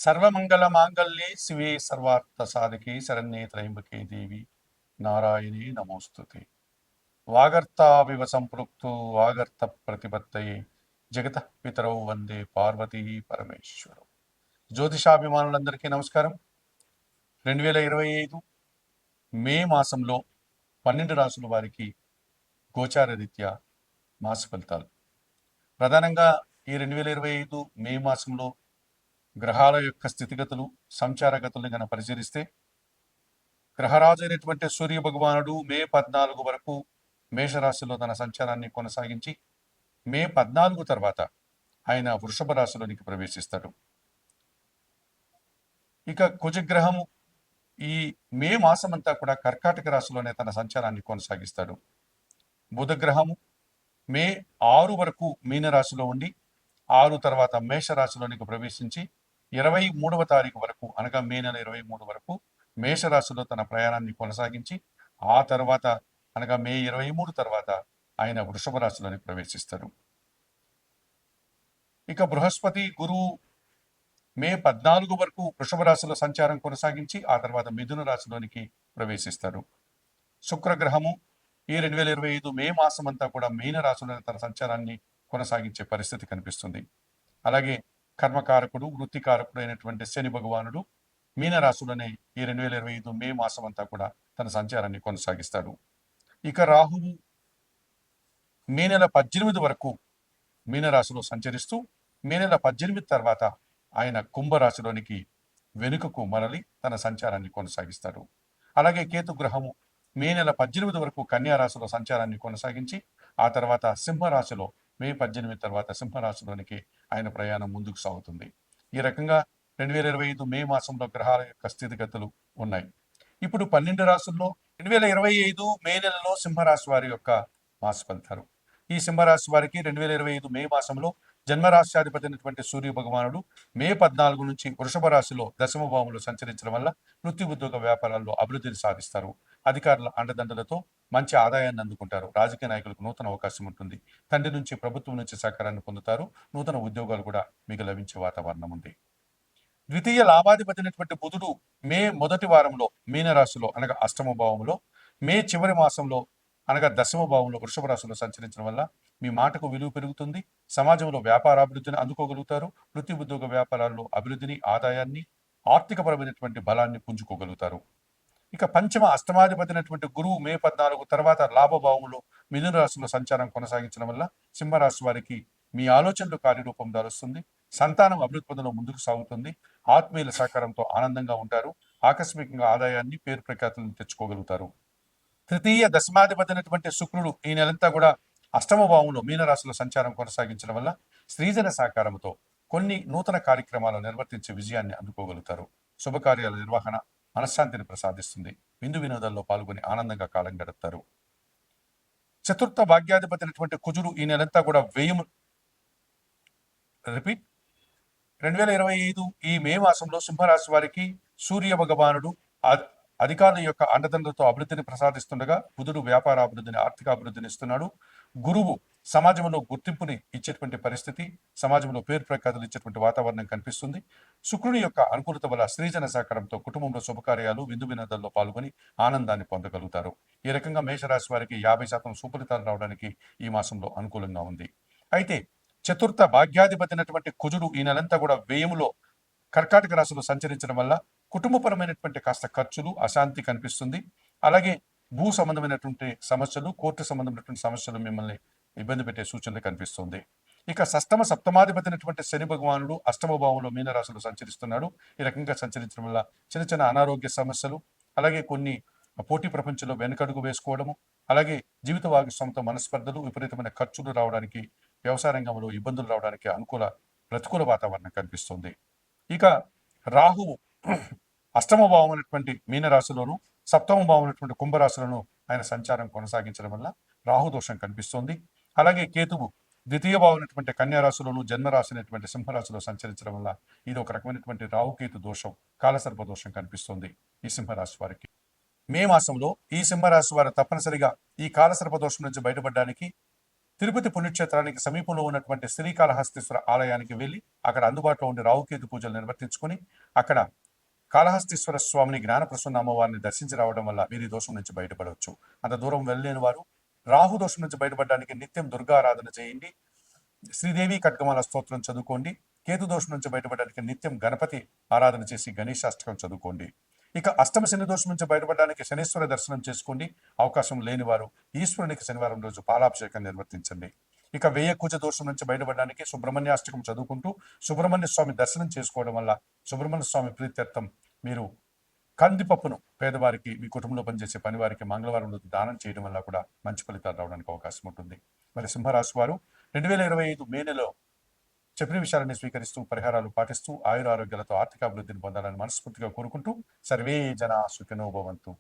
సర్వమంగళ మాంగళ్యే శివే సర్వార్థ సాధకే శరణ్యే త్రయంబకే దేవి నారాయణీ నమోస్తుతే. వాగర్తావివ సంపృక్తో వాగర్త ప్రతిపత్తయే జగతః పితరౌ వందే పార్వతీ పరమేశ్వరం. జ్యోతిషాభిమానులందరికీ నమస్కారం. 2025 మే మాసంలో 12 రాసుల వారికి గోచార రీత్యా మాస ఫలితాలు. ప్రధానంగా ఈ 2025 మే మాసంలో గ్రహాల యొక్క స్థితిగతులు, సంచారగతులను గన పరిశీలిస్తే, గ్రహరాజు అయినటువంటి సూర్య భగవానుడు మే 14 వరకు మేషరాశిలో తన సంచారాన్ని కొనసాగించి మే 14 తర్వాత ఆయన వృషభ రాశిలోనికి ప్రవేశిస్తాడు. ఇక కుజగ్రహము ఈ మే మాసం అంతా కూడా కర్కాటక రాశిలోనే తన సంచారాన్ని కొనసాగిస్తాడు. బుధగ్రహము మే 6 వరకు మీనరాశిలో ఉండి 6 తర్వాత మేషరాశిలోనికి ప్రవేశించి 23వ తారీఖు వరకు, అనగా మే నెల 23 వరకు మేషరాశిలో తన ప్రయాణాన్ని కొనసాగించి ఆ తర్వాత, అనగా మే 23 తర్వాత ఆయన వృషభ రాశిలోనికి ప్రవేశిస్తాడు. ఇక బృహస్పతి గురువు మే 14 వరకు వృషభ రాశిలో సంచారం కొనసాగించి ఆ తర్వాత మిథున రాశిలోనికి ప్రవేశిస్తాడు. శుక్రగ్రహము ఈ 2025 మే మాసం అంతా కూడా మీన రాశిలో తన సంచారాన్ని కొనసాగించే పరిస్థితి కనిపిస్తుంది. అలాగే కర్మకారకుడు, వృత్తికారకుడు అయినటువంటి శని భగవానుడు మీనరాశిలోనే ఈ 2025 మే మాసం అంతా కూడా తన సంచారాన్ని కొనసాగిస్తాడు. ఇక రాహువు మే నెల 18 వరకు మీనరాశిలో సంచరిస్తూ మే నెల 18 తర్వాత ఆయన కుంభరాశిలోనికి వెనుకకు మరలి తన సంచారాన్ని కొనసాగిస్తాడు. అలాగే కేతు గ్రహము మే నెల 18 వరకు కన్యా రాశిలో సంచారాన్ని కొనసాగించి ఆ తర్వాత సింహరాశిలో మే 18 తర్వాత సింహరాశిలోనికి ఆయన ప్రయాణం ముందుకు సాగుతుంది. ఈ రకంగా 2025 మే మాసంలో గ్రహాల యొక్క స్థితిగతులు ఉన్నాయి. ఇప్పుడు 12 రాశుల్లో 2025 మే నెలలో సింహరాశి వారి యొక్క మాస ఫలితాలు. ఈ సింహరాశి వారికి 2025 మే మాసంలో జన్మరాశ్యాధిపతి అయినటువంటి సూర్య భగవానుడు మే 14 నుంచి వృషభ రాశిలో దశమ భావంలో సంచరించడం వల్ల వృత్తి ఉద్యోగ వ్యాపారాల్లో అభివృద్ధిని సాధిస్తారు. అధికారుల అండదండలతో మంచి ఆదాయాన్ని అందుకుంటారు. రాజకీయ నాయకులకు నూతన అవకాశం ఉంటుంది. తండ్రి నుంచి, ప్రభుత్వం నుంచి సహకారాన్ని పొందుతారు. నూతన ఉద్యోగాలు కూడా మీకు లభించే వాతావరణం ఉంది. ద్వితీయ లాభాధిపతి అయినటువంటి బుధుడు మే మొదటి వారంలో మీనరాశిలో, అనగా అష్టమ భావంలో, మే చివరి మాసంలో, అనగా దశమ భావంలో వృషభ రాశిలో సంచరించడం వల్ల మీ మాటకు విలువ పెరుగుతుంది. సమాజంలో వ్యాపారాభివృద్ధిని అందుకోగలుగుతారు. వృత్తి ఉద్యోగ వ్యాపారాల్లో అభివృద్ధిని, ఆదాయాన్ని, ఆర్థికపరమైనటువంటి బలాన్ని పుంజుకోగలుగుతారు. ఇక పంచమ అష్టమాధిపతి అయినటువంటి గురువు మే 14 తర్వాత లాభభావంలో మిథున రాశిలో సంచారం కొనసాగించడం వల్ల సింహరాశి వారికి మీ ఆలోచనలు కార్యరూపం దాలుస్తుంది. సంతానం అభివృద్ధి పదంలో ముందుకు సాగుతుంది. ఆత్మీయుల సహకారంతో ఆనందంగా ఉంటారు. ఆకస్మికంగా ఆదాయాన్ని, పేరు ప్రఖ్యాతులను తెచ్చుకోగలుగుతారు. తృతీయ దశమాధిపతి అయినటువంటి శుక్రుడు ఈ నెలంతా కూడా అష్టమ భావంలో మీనరాశిలో సంచారం కొనసాగించడం వల్ల స్త్రీజన సహకారంతో కొన్ని నూతన కార్యక్రమాలు నిర్వర్తించే విజయాన్ని అందుకోగలుగుతారు. శుభకార్యాల నిర్వహణ మనశ్శాంతిని ప్రసాదిస్తుంది. విందు వినోదాల్లో పాల్గొని ఆనందంగా కాలం గడుపుతారు. చతుర్థ భాగ్యాధిపతి అయినటువంటి కుజుడు ఈ నెలంతా కూడా వ్యయము 2025 ఈ మే మాసంలో సింహరాశి వారికి సూర్య భగవానుడు అధికారుల యొక్క అండదండలతో అభివృద్ధిని ప్రసాదిస్తుండగా బుధుడు వ్యాపార అభివృద్ధిని, ఆర్థిక అభివృద్ధిని ఇస్తున్నాడు. గురువు సమాజంలో గుర్తింపుని ఇచ్చేటువంటి పరిస్థితి, సమాజంలో పేరు ప్రఖ్యాతులు ఇచ్చేటువంటి వాతావరణం కనిపిస్తుంది. శుక్రుని యొక్క అనుకూలత వల్ల స్త్రీజన సహకారంతో కుటుంబంలో శుభకార్యాలు, విందు వినోదాల్లో పాల్గొని ఆనందాన్ని పొందగలుగుతారు. ఈ రకంగా మేషరాశి వారికి 50% సుఫలితాలు రావడానికి ఈ మాసంలో అనుకూలంగా ఉంది. అయితే చతుర్థ భాగ్యాధిపతి అయినటువంటి కుజుడు ఈ నెలంతా కూడా వ్యయములో కర్కాటక రాశిలో సంచరించడం వల్ల కుటుంబపరమైనటువంటి కాస్త ఖర్చులు, అశాంతి కనిపిస్తుంది. అలాగే భూ సంబంధమైనటువంటి సమస్యలు, కోర్టు సంబంధమైనటువంటి సమస్యలు మిమ్మల్ని ఇబ్బంది పెట్టే సూచనలు కనిపిస్తుంది. ఇక సప్తమాధిపతి అయినటువంటి శని భగవానుడు అష్టమ భావంలో మీనరాశిలో సంచరిస్తున్నాడు. ఈ రకంగా సంచరించడం వల్ల చిన్న చిన్న అనారోగ్య సమస్యలు, అలాగే కొన్ని పోటీ ప్రపంచంలో వెనకడుగు వేసుకోవడము, అలాగే జీవిత భాగస్వామితో మనస్పర్ధలు, విపరీతమైన ఖర్చులు రావడానికి, వ్యవసాయ రంగంలో ఇబ్బందులు రావడానికి ప్రతికూల వాతావరణం కనిపిస్తుంది. ఇక రాహువు అష్టమ భావం అనేటువంటి మీనరాశిలోను, సప్తమ భావం అనేటువంటి కుంభరాశిలోను ఆయన సంచారం కొనసాగించడం వల్ల రాహుదోషం కనిపిస్తుంది. అలాగే కేతువు ద్వితీయ భావం అనేటువంటి కన్యారాశిలోను, జన్మరాశి అనేటువంటి సింహరాశిలో సంచరించడం వల్ల ఇది ఒక రకమైనటువంటి రాహుకేతు దోషం, కాలసర్ప దోషం కనిపిస్తుంది ఈ సింహరాశి వారికి. మే మాసంలో ఈ సింహరాశి వారు తప్పనిసరిగా ఈ కాలసర్ప దోషం నుంచి బయటపడడానికి తిరుపతి పుణ్యక్షేత్రానికి సమీపంలో ఉన్నటువంటి శ్రీకాళహస్తీశ్వర ఆలయానికి వెళ్ళి అక్కడ అందుబాటులో ఉండే రావుకేతు పూజలు నిర్వర్తించుకొని అక్కడ కాళహస్తీశ్వర స్వామిని జ్ఞానప్రసన్న అమ్మవారిని దర్శించి రావడం వల్ల వీరి దోషం నుంచి బయటపడవచ్చు. అంత దూరం వెళ్ళలేని వారు రాహు దోషం నుంచి బయటపడడానికి నిత్యం దుర్గారాధన చేయండి, శ్రీదేవి ఖడ్గమాల స్తోత్రం చదువుకోండి. కేతు దోషం నుంచి బయటపడడానికి నిత్యం గణపతి ఆరాధన చేసి గణేశాష్టకం చదువుకోండి. ఇక అష్టమ శని దోషం నుంచి బయటపడడానికి శనీశ్వర దర్శనం చేసుకోండి. అవకాశం లేని వారు ఈశ్వరునికి శనివారం రోజు పాలాభిషేకం నిర్వర్తించండి. ఇక వ్యయ కుజ దోషం నుంచి బయటపడడానికి సుబ్రహ్మణ్యాష్టకం చదువుకుంటూ సుబ్రహ్మణ్య స్వామి దర్శనం చేసుకోవడం వల్ల సుబ్రహ్మణ్య స్వామి ప్రీత్యర్థం మీరు కందిపప్పును పేదవారికి, మీ కుటుంబంలో పనిచేసే పని వారికి మంగళవారం రోజు దానం చేయడం వల్ల కూడా మంచి ఫలితాలు రావడానికి అవకాశం ఉంటుంది. మరి సింహరాశి వారు 2025 మే నెలలో చెప్పిన విషయాలని స్వీకరిస్తూ పరిహారాలు పాటిస్తూ ఆయుర ఆరోగ్యాలతో ఆర్థిక అభివృద్ధిని పొందాలని మనస్ఫూర్తిగా కోరుకుంటూ సర్వే జనా సుఖినో భవంతు.